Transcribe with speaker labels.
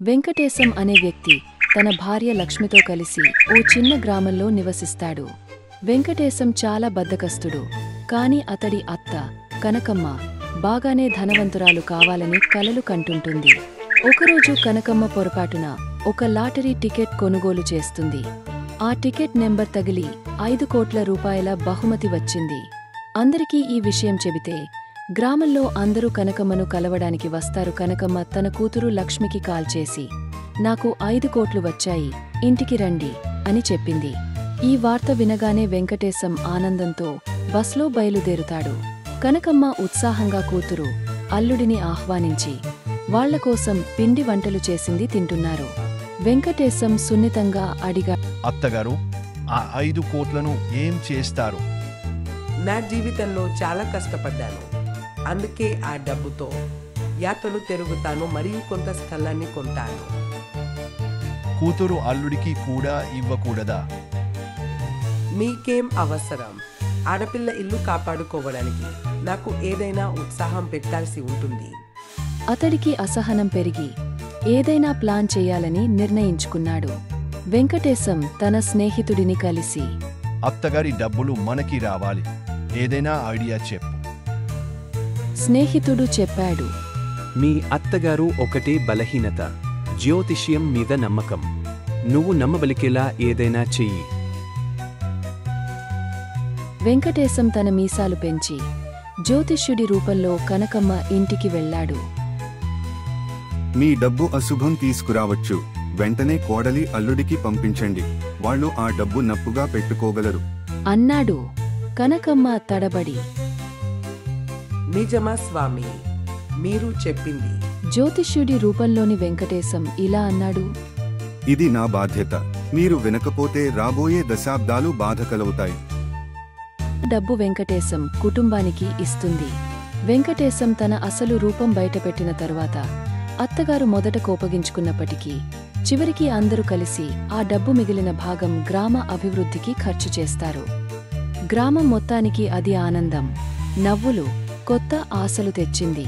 Speaker 1: వెంకటేశం అనే వ్యక్తి తన భార్య లక్ష్మితో కలిసి ఓ చిన్న గ్రామంలో నివసిస్తాడు. వెంకటేశం చాలా బద్ధకస్తుడు. కాని అతడి అత్త కనకమ్మ బాగానే ధనవంతురాలు కావాలని కలలు కంటుంటుంది. ఒకరోజు కనకమ్మ పొరపాటున ఒక లాటరీ టికెట్ కొనుగోలు చేస్తుంది. ఆ టికెట్ నెంబర్ తగిలి 5 కోట్ల రూపాయల బహుమతి వచ్చింది. అందరికీ ఈ విషయం చెబితే గ్రామంలో అందరూ కనకమ్మను కలవడానికి వస్తారు. కనకమ్మ తన కూతురు లక్ష్మికి కాల్ చేసి, నాకు 5 కోట్లు వచ్చాయి, ఇంటికి రండి అని చెప్పింది. ఈ వార్త వినగానే వెంకటేశం ఆనందంతో బస్లో బయలుదేరుతాడు. కనకమ్మ ఉత్సాహంగా కూతురు అల్లుడిని ఆహ్వానించి వాళ్లకోసం పిండి వంటలు చేసింది తింటున్నారు. వెంకటేశం సున్నితంగా అడిగా,
Speaker 2: అత్తగారు, ఆ 5 కోట్లను ఏం చేస్తారు?
Speaker 3: నా జీవితంలో చాలా కష్టపడ్డాను. అందుకే ఆ డబ్బుతో యాత్రలు తిరుగుతాను, మరియు కొంత స్థలాన్ని కొంటాను.
Speaker 2: కూతురు అల్లుడికి కూడా ఇవ్వకూడదా?
Speaker 3: మీకేం అవసరం? ఆడపిల్ల ఇల్లు కాపాడుకోవడానికి నాకు ఏదైనా ఉత్సాహం పెట్టాల్సి ఉంటుంది.
Speaker 1: అతడికి అసహనం పెరిగి ఏదైనా ప్లాన్ చెయ్యాలని నిర్ణయించుకున్నాడు. వెంకటేశం తన స్నేహితుడిని కలిసి,
Speaker 2: అత్తగారి డబ్బులు మనకి రావాలి, ఏదైనా ఐడియా చెప్పు.
Speaker 1: స్నేహితుడు చెప్పాడు,
Speaker 4: మీ అత్తగారు ఒకటే బలహీనత, జ్యోతిష్యం మీద నమ్మకం. నువ్వు నమ్మబలికేలా ఏదైనా చెయ్యి.
Speaker 1: వెంకటేశం తన మీసాలు పెంచి జ్యోతిష్యుడి రూపంలో కనకమ్మ ఇంటికి వెళ్ళాడు.
Speaker 5: మీ డబ్బు అశుభం తీసుకురావచ్చు. వెంటనే కోడలి అల్లుడికి పంపించండి. వాళ్ళు ఆ డబ్బు నప్పుగా పెట్టుకోగలరు
Speaker 1: అన్నాడు. కనకమ్మ తడబడి,
Speaker 3: నిజమా స్వామి, మీరు చెప్పింది?
Speaker 1: జ్యోతిష్యుడి రూపంలోని వెంకటేశం ఇలా అన్నాడు,
Speaker 5: ఇది నా బాధ్యత. మీరు వినకపోతే రాబోయే దశాబ్దాలు బాధ కలుగుతాయి.
Speaker 1: డబ్బు వెంకటేశం కుటుంబానికి ఇస్తుంది. వెంకటేశం తన అసలు రూపం బయటపెట్టిన తరువాత అత్తగారు మొదట కోపగించుకున్నప్పటికీ చివరికి అందరూ కలిసి ఆ డబ్బు మిగిలిన భాగం గ్రామ అభివృద్ధికి ఖర్చు చేస్తారు. గ్రామం మొత్తానికి అది ఆనందం, నవ్వులు, కొత్త ఆశలు తెచ్చింది.